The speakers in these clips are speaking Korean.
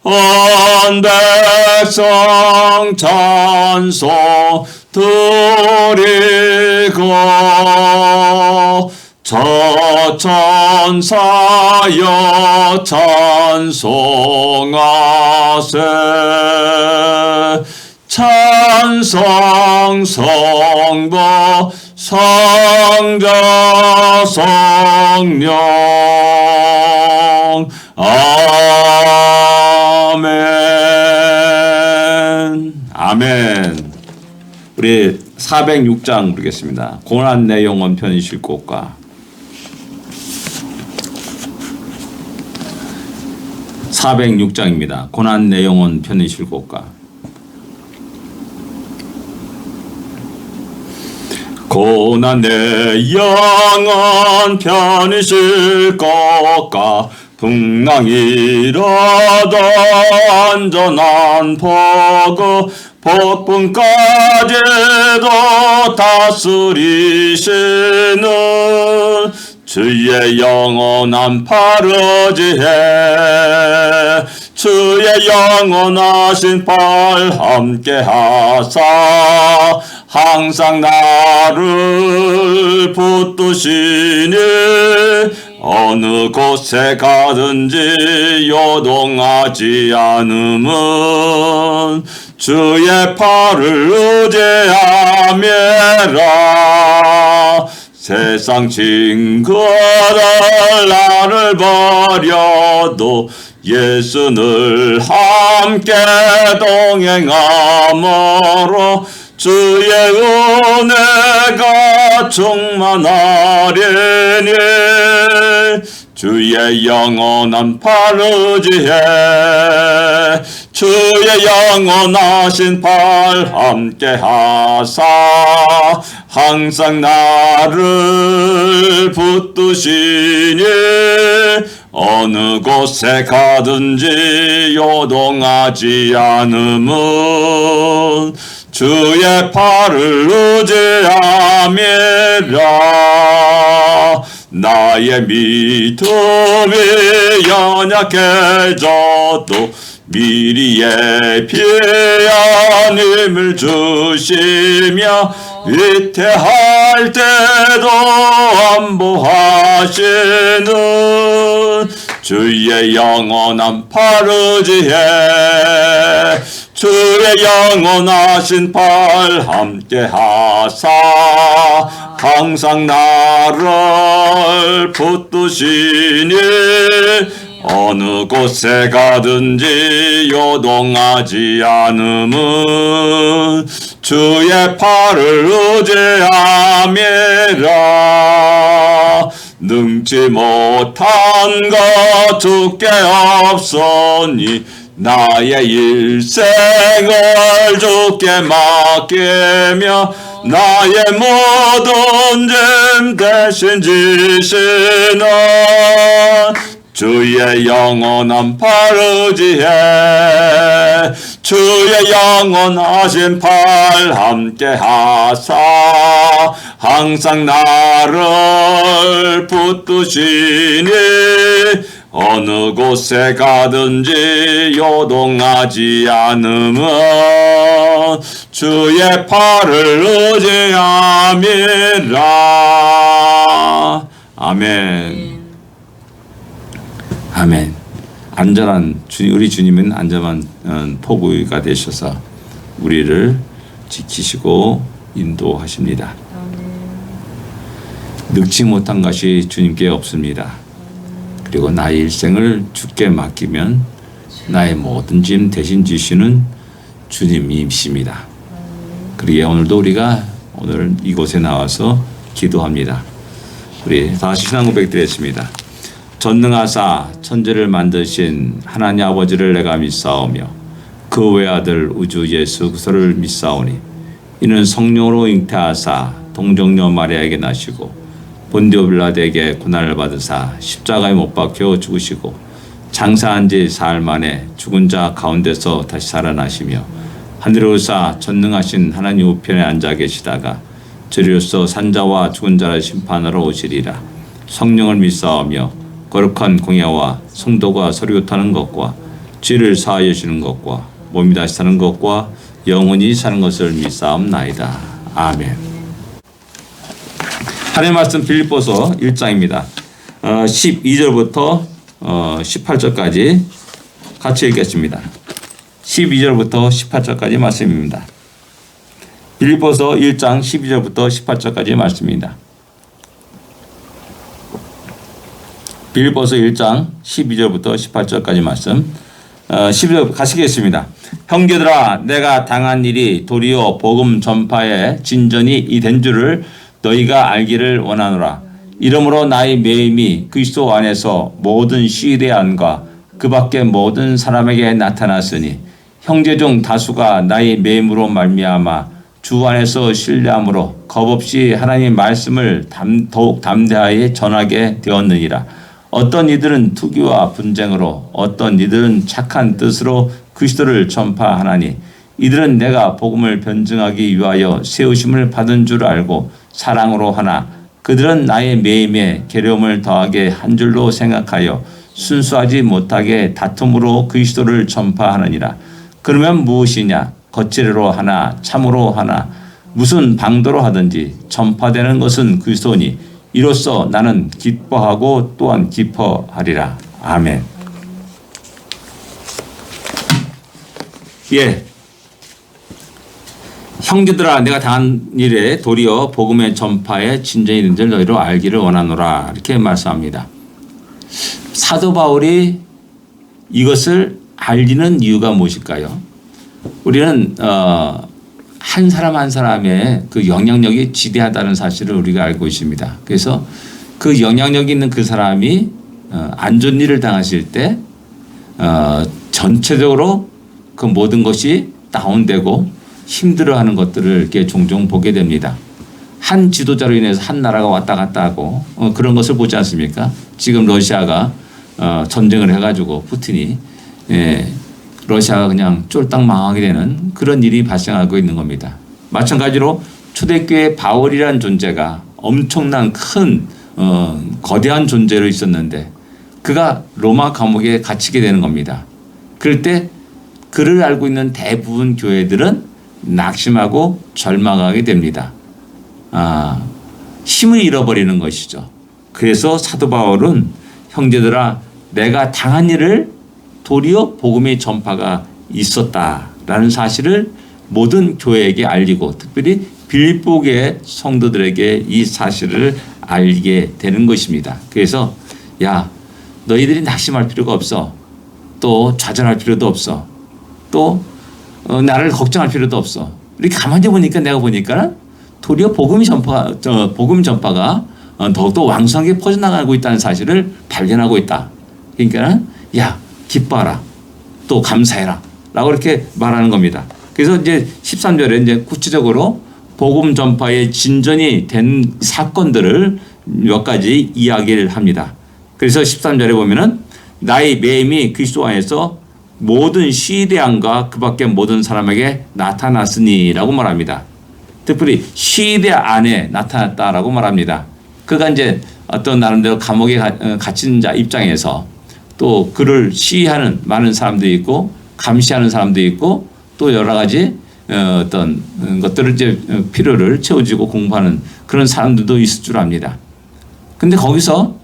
온 백성 찬송 드리고 저 천사여 찬송하세. 찬송 성부 성자 성령. 아멘. 아멘. 우리 406장 부르겠습니다. 고난 내 영혼 편히 쉴 곳과. 406장입니다. 고난 내 영혼 편히 쉴 곳과. 고난 내 영혼 편히 쉴 곳과 풍랑이라도 안전한 포구 폭풍까지도 다스리시는 주의 영원한 파르지에 주의 영원하신 팔 함께하사 항상 나를 붙드시니 어느 곳에 가든지 요동하지 않음은 주의 팔을 의지함이라. 세상 친구들 나를 버려도 예수를 함께 동행함으로 주의 은혜가 충만하리니 주의 영원한 팔 의지해 주의 영원하신 팔 함께하사 항상 나를 붙드시니 어느 곳에 가든지 요동하지 않음은 주의 팔을 의지함이라. 나의 믿음이 연약해져도 미리 예비한 힘을 주시며 위태할 때도 안보하시는 주의 영원한 팔 의지해 주의 영원하신 팔 함께하사 항상 나를 붙드시니 어느 곳에 가든지 요동하지 않음은 주의 팔을 의지함이라. 능치 못한 것 주께 없으니 나의 일생을 주께 맡기며 나의 모든 짐 대신 지시는 주의 영원한 팔 의지해 주의 영원하신 팔 함께하사 항상 나를 붙드시니 어느 곳에 가든지 요동하지 않음은 주의 팔을 의지함이라. 아멘. 아멘. 안전한 우리 주님은 안전한 포구가 되셔서 우리를 지키시고 인도하십니다. 늙지 못한 것이 주님께 없습니다. 그리고 나의 일생을 주께 맡기면 나의 모든 짐 대신 지시는 주님이십니다. 그러기에 오늘도 우리가 오늘 이곳에 나와서 기도합니다. 우리 다시 신앙 고백드렸습니다. 전능하사 천지를 만드신 하나님 아버지를 내가 믿사오며 그 외아들 우주 예수 그리스도를 믿사오니 이는 성령으로 잉태하사 동정녀 마리아에게 나시고 본디오 빌라도에게 고난을 받으사 십자가에 못 박혀 죽으시고 장사한 지 사흘 만에 죽은 자 가운데서 다시 살아나시며 하늘에 오르사 전능하신 하나님 우편에 앉아 계시다가 저리로서 산자와 죽은 자를 심판하러 오시리라. 성령을 믿사오며 거룩한 공예와 성도가 서로 교통하는 것과 죄를 사하여 주는 것과 몸이 다시 사는 것과 영원히 사는 것을 믿사옵나이다. 아멘. 하나님의 말씀 빌립보서 1장입니다. 12절부터 18절까지 같이 읽겠습니다. 12절부터 18절까지 말씀입니다. 빌립보서 1장 12절부터 18절까지 말씀입니다. 빌립보서 1장 12절부터 18절까지 말씀. 12절 가시겠습니다. 형제들아, 내가 당한 일이 도리어 복음 전파에 진전이 된 줄을 너희가 알기를 원하노라. 이러므로 나의 매임이 그리스도 안에서 모든 시대 안과 그 밖에 모든 사람에게 나타났으니 형제 중 다수가 나의 매임으로 말미암아 주 안에서 신뢰함으로 겁없이 하나님의 말씀을 더욱 담대하게 전하게 되었느니라. 어떤 이들은 투기와 분쟁으로, 어떤 이들은 착한 뜻으로 그리스도를 전파하나니 이들은 내가 복음을 변증하기 위하여 세우심을 받은 줄 알고 사랑으로 하나 그들은 나의 매임에 괴로움을 더하게 한 줄로 생각하여 순수하지 못하게 다툼으로 그리스도를 전파하느니라. 그러면 무엇이냐? 거칠어로 하나 참으로 하나 무슨 방도로 하든지 전파되는 것은 그리스도니 이로써 나는 기뻐하고 또한 기뻐하리라. 아멘. 예. 형제들아, 내가 당한 일에 도리어 복음의 전파에 진전이 된 줄 너희로 알기를 원하노라. 이렇게 말씀합니다. 사도 바울이 이것을 알리는 이유가 무엇일까요? 우리는 한 사람 한 사람의 그 영향력이 지대하다는 사실을 우리가 알고 있습니다. 그래서 그 영향력 있는 그 사람이 안 좋은 일을 당하실 때 전체적으로 그 모든 것이 다운되고 힘들어하는 것들을 이렇게 종종 보게 됩니다. 한 지도자로 인해서 한 나라가 왔다 갔다 하고 그런 것을 보지 않습니까? 지금 러시아가 전쟁을 해가지고 푸틴이 러시아가 그냥 쫄딱 망하게 되는 그런 일이 발생하고 있는 겁니다. 마찬가지로 초대교회 바울이라는 존재가 엄청난 큰 거대한 존재로 있었는데 그가 로마 감옥에 갇히게 되는 겁니다. 그럴 때 그를 알고 있는 대부분 교회들은 낙심하고 절망하게 됩니다. 힘을 잃어버리는 것이죠. 그래서 사도 바울은 형제들아, 내가 당한 일을 도리어 복음의 전파가 있었다라는 사실을 모든 교회에게 알리고 특별히 빌립보교회 성도들에게 이 사실을 알리게 되는 것입니다. 그래서 야, 너희들이 낙심할 필요가 없어. 또 좌절할 필요도 없어. 또 나를 걱정할 필요도 없어. 이렇게 가만히 보니까 내가 보니까 도리어 복음 전파가 더욱더 왕성하게 퍼져나가고 있다는 사실을 발견하고 있다. 그러니까 야, 기뻐하라. 또 감사해라. 라고 이렇게 말하는 겁니다. 그래서 이제 13절에 이제 구체적으로 복음 전파의 진전이 된 사건들을 몇 가지 이야기를 합니다. 그래서 13절에 보면은 나의 매임이 그리스도 안에서 모든 시대안과 그 밖에 모든 사람에게 나타났으니 라고 말합니다. 특별히 시대 안에 나타났다라고 말합니다. 그가 이제 어떤 나름대로 감옥에 갇힌 자 입장에서 또 그를 시위하는 많은 사람들이 있고 감시하는 사람들이 있고 또 여러 가지 어떤 것들을 이제 필요를 채워주고 공부하는 그런 사람들도 있을 줄 압니다. 근데 거기서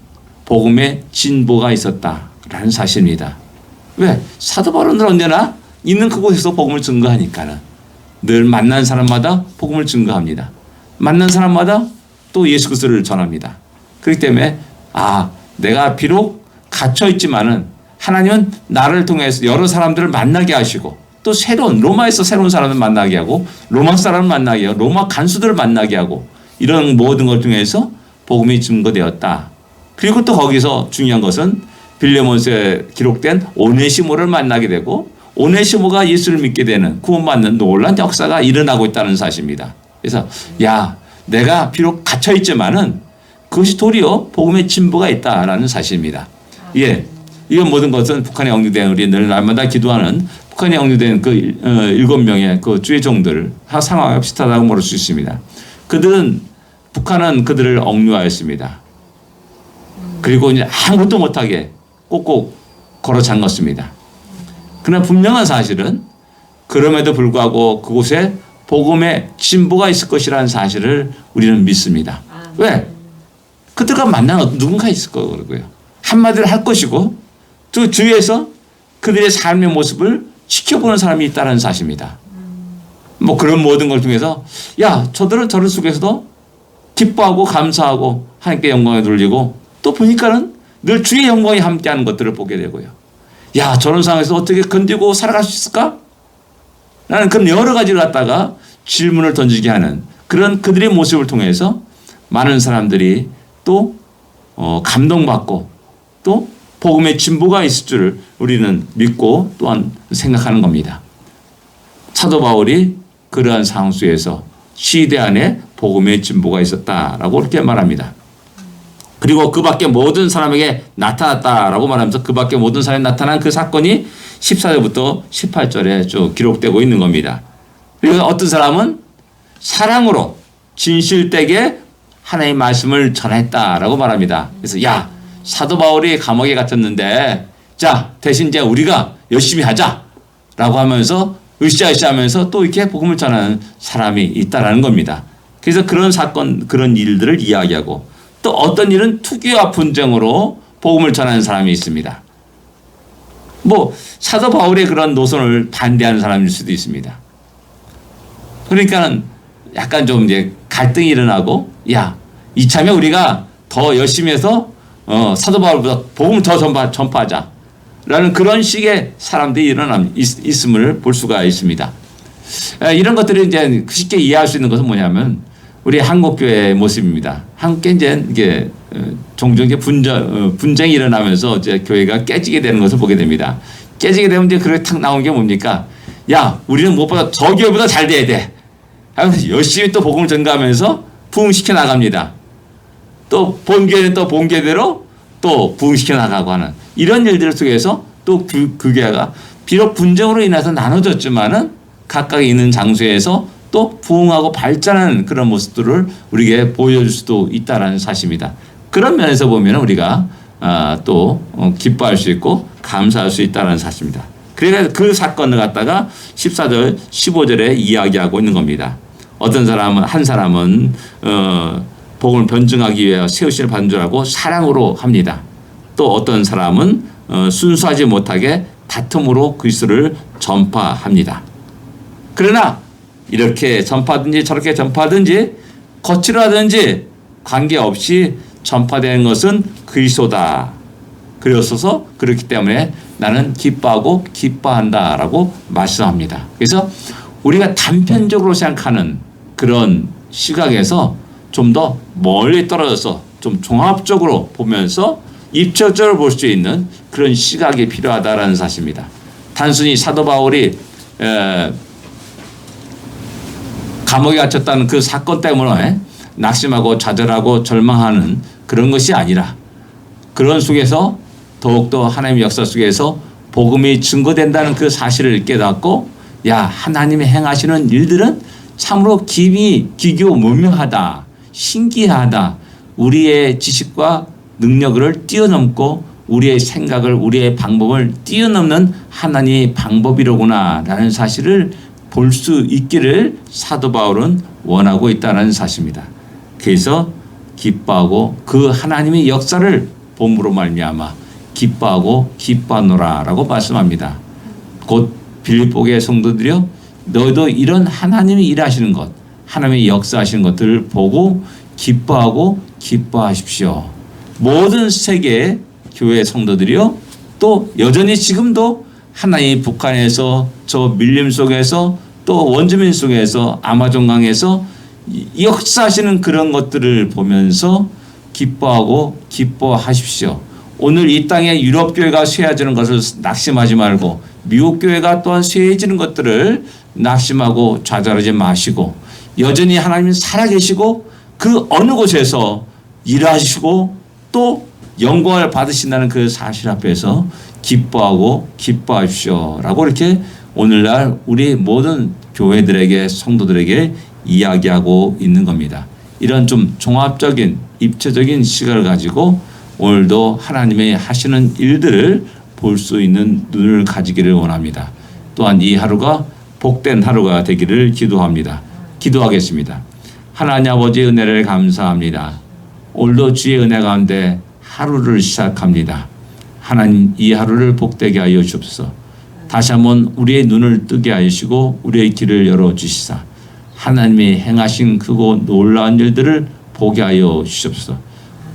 복음의 진보가 있었다라는 사실입니다. 왜? 사도 바울은 언제나 있는 그곳에서 복음을 증거하니까는 늘 만난 사람마다 복음을 증거합니다. 만난 사람마다 또 예수 그리스도를 전합니다. 그렇기 때문에 내가 비록 갇혀 있지만은 하나님은 나를 통해서 여러 사람들을 만나게 하시고 또 로마에서 새로운 사람을 만나게 하고 로마 사람을 만나게 하고 로마 간수들을 만나게 하고 이런 모든 걸 통해서 복음이 증거되었다. 그리고 또 거기서 중요한 것은 빌레몬서에 기록된 오네시모를 만나게 되고 오네시모가 예수를 믿게 되는 구원받는 놀라운 역사가 일어나고 있다는 사실입니다. 그래서 내가 비록 갇혀 있지만은 그것이 도리어 복음의 진보가 있다라는 사실입니다. 예, 이런 모든 것은 북한에 억류된 우리 늘 날마다 기도하는 북한에 억류된 그 7명의 그 주의 종들 상황과 비슷하다고 말할 수 있습니다. 북한은 그들을 억류하였습니다. 그리고 이제 아무것도 못하게 꼭꼭 걸어 잠갔습니다. 그러나 분명한 사실은 그럼에도 불구하고 그곳에 복음의 진보가 있을 것이라는 사실을 우리는 믿습니다. 왜? 그들과 만나는 누군가 있을 거고요. 한마디로 할 것이고 또 주위에서 그들의 삶의 모습을 지켜보는 사람이 있다는 사실입니다. 뭐 그런 모든 걸 통해서 야, 저들은 저런 속에서도 기뻐하고 감사하고 하나님께 영광을 돌리고 또 보니까는 늘 주의 영광이 함께하는 것들을 보게 되고요. 야, 저런 상황에서 어떻게 견디고 살아갈 수 있을까? 라는 그런 여러 가지를 갖다가 질문을 던지게 하는 그런 그들의 모습을 통해서 많은 사람들이 또 감동받고 또 복음의 진보가 있을 줄을 우리는 믿고 또한 생각하는 겁니다. 사도 바울이 그러한 상황 속에서 시대 안에 복음의 진보가 있었다라고 이렇게 말합니다. 그리고 그 밖에 모든 사람에게 나타났다라고 말하면서 그 밖에 모든 사람에 나타난 그 사건이 14절부터 18절에 쭉 기록되고 있는 겁니다. 그리고 어떤 사람은 사랑으로 진실되게 하나님의 말씀을 전했다라고 말합니다. 그래서 야, 사도 바울이 감옥에 gat혔는데 자, 대신 이제 우리가 열심히 하자라고 하면서 으쌰으쌰 하면서 또 이렇게 복음을 전하는 사람이 있다라는 겁니다. 그래서 그런 사건, 그런 일들을 이야기하고 또 어떤 일은 투기와 분쟁으로 복음을 전하는 사람이 있습니다. 뭐 사도 바울의 그런 노선을 반대하는 사람일 수도 있습니다. 그러니까는 약간 좀 이제 갈등이 일어나고 야, 이참에 우리가 더 열심히 해서 사도 바울보다 복음을 더 전파하자 라는 그런 식의 사람들이 있음을 볼 수가 있습니다. 이런 것들을 이제 쉽게 이해할 수 있는 것은 뭐냐면 우리 한국교회의 모습입니다. 한국에 이제 종종 이제 분쟁이 일어나면서 이제 교회가 깨지게 되는 것을 보게 됩니다. 깨지게 되면 이제 그렇게 탁 나온 게 뭡니까? 야, 우리는 무엇보다 저 교회보다 잘 돼야 돼. 하면서 열심히 또 복음을 전가하면서 부흥시켜 나갑니다. 또 본교회는 또 본교회대로 또 부흥시켜 나가고 하는 이런 일들 속에서 또 그 교회가 비록 분쟁으로 인해서 나눠졌지만은 각각 있는 장소에서 또 부흥하고 발전하는 그런 모습들을 우리에게 보여줄 수도 있다는 사실입니다. 그런 면에서 보면 우리가 또 기뻐할 수 있고 감사할 수 있다는 사실입니다. 그래서 그 사건을 갖다가 14절, 15절에 이야기하고 있는 겁니다. 어떤 사람은 한 사람은 복음을 변증하기 위해 세우심을 받은 줄 알고 사랑으로 합니다. 또 어떤 사람은 순수하지 못하게 다툼으로 그리스도를 전파합니다. 그러나 이렇게 전파하든지 저렇게 전파하든지 거칠어하든지 관계없이 전파되는 것은 그리스도다. 그리스도서 그렇기 때문에 나는 기뻐하고 기뻐한다라고 말씀합니다. 그래서 우리가 단편적으로 생각하는 그런 시각에서 좀 더 멀리 떨어져서 좀 종합적으로 보면서 입체적으로 볼 수 있는 그런 시각이 필요하다라는 사실입니다. 단순히 사도 바울이 감옥에 갇혔다는 그 사건 때문에 낙심하고 좌절하고 절망하는 그런 것이 아니라 그런 속에서 더욱더 하나님의 역사 속에서 복음이 증거된다는 그 사실을 깨닫고 야, 하나님이 행하시는 일들은 참으로 기교무명하다, 신기하다, 우리의 지식과 능력을 뛰어넘고 우리의 생각을, 우리의 방법을 뛰어넘는 하나님의 방법이로구나 라는 사실을 볼 수 있기를 사도 바울은 원하고 있다는 사실입니다. 그래서 기뻐하고 그 하나님의 역사를 봄으로 말미암아 기뻐하고 기뻐하노라 라고 말씀합니다. 곧 빌립보의 성도들이여 너희도 이런 하나님이 일하시는 것, 하나님의 역사하시는 것들을 보고 기뻐하고 기뻐하십시오. 모든 세계의 교회 성도들이요 또 여전히 지금도 하나님 북한에서 저 밀림 속에서 또 원주민 속에서 아마존강에서 역사하시는 그런 것들을 보면서 기뻐하고 기뻐하십시오. 오늘 이 땅에 유럽 교회가 쇠해지는 것을 낙심하지 말고 미국 교회가 또한 쇠해지는 것들을 낙심하고 좌절하지 마시고 여전히 하나님은 살아계시고 그 어느 곳에서 일하시고 또 영광을 받으신다는 그 사실 앞에서 기뻐하고 기뻐하십시오 라고 이렇게 오늘날 우리 모든 교회들에게 성도들에게 이야기하고 있는 겁니다. 이런 좀 종합적인 입체적인 시각을 가지고 오늘도 하나님의 하시는 일들을 볼 수 있는 눈을 가지기를 원합니다. 또한 이 하루가 복된 하루가 되기를 기도합니다. 기도하겠습니다. 하나님 아버지의 은혜를 감사합니다. 오늘도 주의 은혜 가운데 하루를 시작합니다. 하나님 이 하루를 복되게 하여 주옵소서. 다시 한번 우리의 눈을 뜨게 하시고 우리의 길을 열어주시사 하나님이 행하신 크고 놀라운 일들을 보게 하여 주옵소서.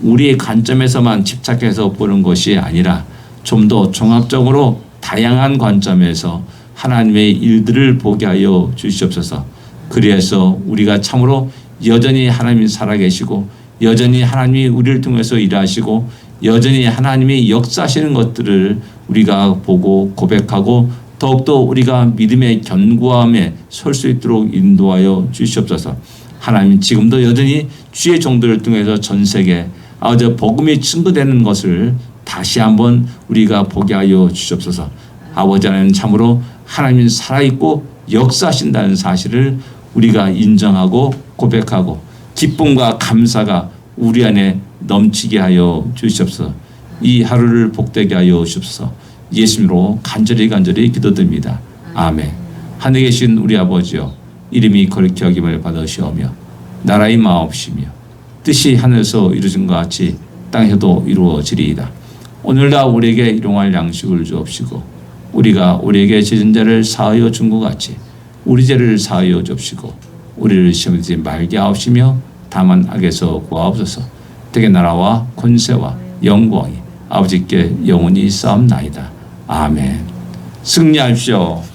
우리의 관점에서만 집착해서 보는 것이 아니라 좀 더 종합적으로 다양한 관점에서 하나님의 일들을 보게 하여 주시옵소서. 그래서 우리가 참으로 여전히 하나님이 살아계시고 여전히 하나님이 우리를 통해서 일하시고 여전히 하나님이 역사하시는 것들을 우리가 보고 고백하고 더욱더 우리가 믿음의 견고함에 설 수 있도록 인도하여 주시옵소서. 하나님 지금도 여전히 주의 종들을 통해서 전 세계 복음이 증거되는 것을 다시 한번 우리가 보게 하여 주시옵소서. 아버지 하나님 참으로 하나님은 살아있고 역사하신다는 사실을 우리가 인정하고 고백하고 기쁨과 감사가 우리 안에 넘치게 하여 주시옵소서. 이 하루를 복되게 하여 주옵소서. 예수님으로 간절히 기도드립니다. 아멘. 하늘에 계신 우리 아버지여, 이름이 거룩히 여김을 받으시오며 나라의 마옵시며 뜻이 하늘에서 이루어진 것 같이 땅에서도 이루어지리이다. 오늘날 우리에게 일용할 양식을 주옵시고 우리가 우리에게 지은 죄를 사하여 준 것 같이 우리 죄를 사하여 주옵시고 우리를 시험에 들지 말게 하옵시며 다만 악에서 구하옵소서. 되게 나라와 권세와 영광이 아버지께 영원히 싸움나이다. 아멘. 승리하십시오.